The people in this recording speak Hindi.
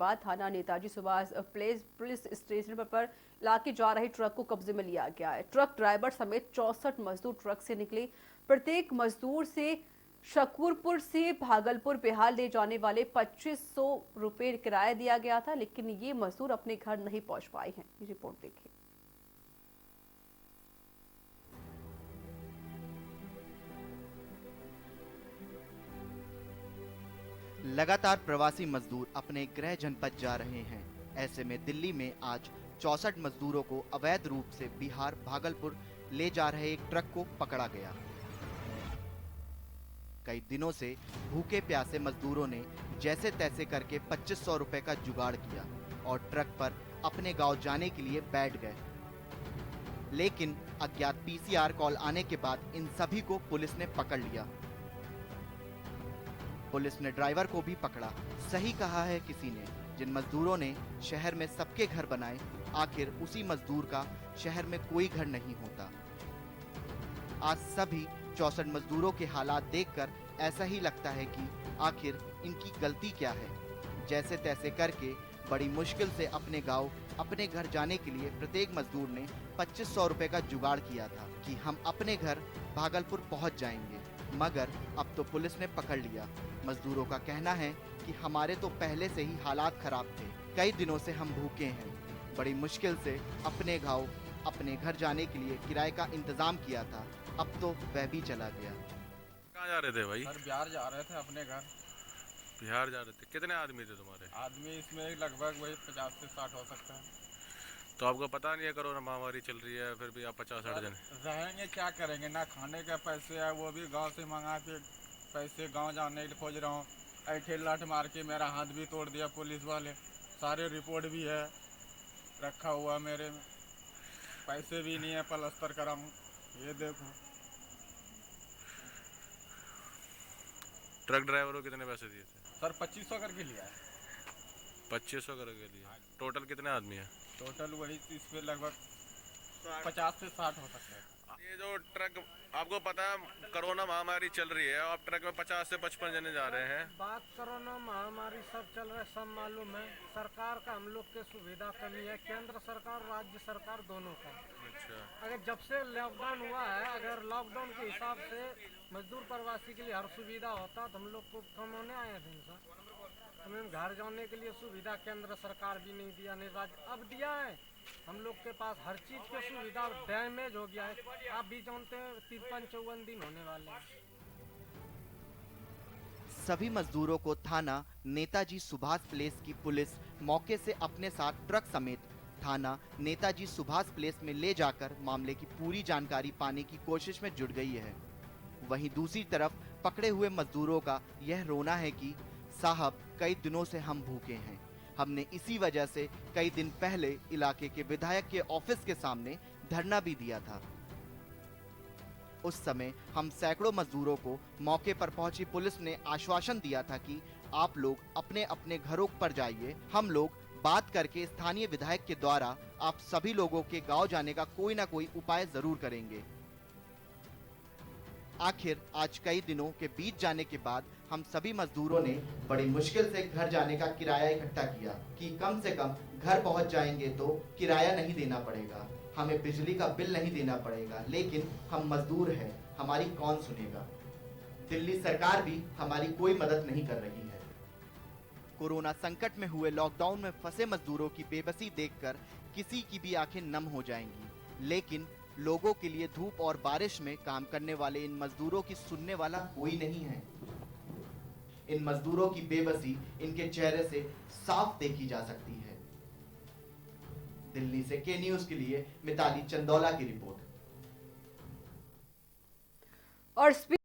बाद थाना नेताजी सुभाष पुलिस स्टेशन पर लाके जा रहे ट्रक को कब्जे में लिया गया है। ट्रक ड्राइवर समेत 64 मजदूर ट्रक से निकले। प्रत्येक मजदूर से शकूरपुर से भागलपुर बिहार ले जाने वाले 2500 रुपए किराया दिया गया था, लेकिन ये मजदूर अपने घर नहीं पहुंच पाए हैं। ये रिपोर्ट देखिए। लगातार प्रवासी मजदूर अपने गृह जनपद जा रहे हैं। ऐसे में दिल्ली में आज 64 मजदूरों को अवैध रूप से बिहार भागलपुर ले जा रहे एक ट्रक को पकड़ा गया। कई दिनों से भूखे प्यासे मजदूरों ने जैसे तैसे करके 2500 रुपए का जुगाड़ किया और ट्रक पर अपने गांव जाने के लिए बैठ गए। लेकिन अज्ञात पीसीआर कॉल आने के बाद इन सभी को पुलिस ने पकड़ लिया। पुलिस ने ड्राइवर को भी पकड़ा। सही कहा है किसी ने, जिन मजदूरों ने शहर में सबके घर बनाए, आखिर उसी मजदूर का शहर में कोई घर नहीं होता। आज सभी 64 मजदूरों के हालात देखकर ऐसा ही लगता है कि आखिर इनकी गलती क्या है। जैसे तैसे करके बड़ी मुश्किल से अपने गांव, अपने घर जाने के लिए प्रत्येक मजदूर ने 2500 रुपए का जुगाड़ किया था कि हम अपने घर भागलपुर पहुंच जाएंगे, मगर अब तो पुलिस ने पकड़ लिया। मजदूरों का कहना है कि हमारे तो पहले से ही हालात खराब थे, कई दिनों से हम भूखे हैं, बड़ी मुश्किल से अपने गांव, अपने घर जाने के लिए किराए का इंतजाम किया था, अब तो वह भी चला गया। कहाँ जा रहे थे भाई? सर बिहार जा रहे थे अपने घर। बिहार जा रहे थे। कितने आदमी थे तुम्हारे? आदमी इसमें लगभग वही 50 से 60 हो सकता है। तो आपको पता नहीं है कोरोना महामारी चल रही है, फिर भी आप 50-60 जन रहेंगे, क्या करेंगे? ना खाने के पैसे है, वो भी गांव से मंगा के पैसे गांव जाने के लिए खोज रहा हूँ। ऐठे लठ मार के मेरा हाथ भी तोड़ दिया पुलिस वाले। सारे रिपोर्ट भी है रखा हुआ मेरे में। पैसे भी नहीं है प्लास्टर कराऊँ। ये देखो। ट्रक ड्राइवर को कितने पैसे दिए थे? सर 2500 करके लिया है। 2500 करके लिया। टोटल कितने आदमी है? टोटल वही इस पे लगभग 50 से 60 हो सकता है। ये जो ट्रक, आपको पता है कोरोना महामारी चल रही है, आप ट्रक में 50 से 55 जने जा रहे हैं। बात कोरोना महामारी सब चल रहा है, सब मालूम है। सरकार का हम लोग के सुविधा कमी है, केंद्र सरकार राज्य सरकार दोनों का। अच्छा। अगर जब से लॉकडाउन हुआ है, अगर लॉकडाउन के हिसाब से मजदूर प्रवासी के लिए हर सुविधा होता तो हम लोग को कम होने आए थे सर। हमें घर जाने के लिए सुविधा केंद्र सरकार भी नहीं दिया, नहीं राज्य अब दिया है। हम लोग के पास हर चीज की सुविधा डैमेज हो गया है। आप भी जानते हैं 53-54 दिन होने वाले हैं। सभी मजदूरों को थाना नेताजी सुभाष प्लेस की पुलिस मौके से अपने साथ ट्रक समेत थाना नेताजी सुभाष प्लेस में ले जाकर मामले की पूरी जानकारी पाने की कोशिश में जुट गई है। वहीं दूसरी तरफ पकड़े हुए मजदूरों का यह रोना है कि साहब, कई दिनों से हम भूखे हैं। हमने इसी वजह से कई दिन पहले इलाके के विधायक के ऑफिस के सामने धरना भी दिया था। उस समय हम सैकड़ों मजदूरों को मौके पर पहुंची पुलिस ने आश्वासन दिया था कि आप लोग अपने अपने घरों पर जाइए, हम लोग बात करके स्थानीय विधायक के द्वारा आप सभी लोगों के गांव जाने का कोई ना कोई उपाय जरूर करेंगे। आखिर आज कई दिनों के बीत जाने के बाद हम सभी मजदूरों ने बड़ी मुश्किल से घर जाने का किराया इकट्ठा किया कि कम से कम घर पहुंच जाएंगे तो किराया नहीं देना पड़ेगा, हमें बिजली का बिल नहीं देना पड़ेगा। लेकिन हम मजदूर हैं, हमारी कौन सुनेगा? दिल्ली सरकार भी हमारी कोई मदद नहीं कर रही है। कोरोना संकट में हुए लॉकडाउन में फंसे मजदूरों की बेबसी देखकर किसी की भी आंखें नम हो जाएंगी, लेकिन लोगों के लिए धूप और बारिश में काम करने वाले इन मजदूरों की सुनने वाला कोई नहीं है। इन मजदूरों की बेबसी इनके चेहरे से साफ देखी जा सकती है। दिल्ली से के न्यूज के लिए मिताली चंदौला की रिपोर्ट। और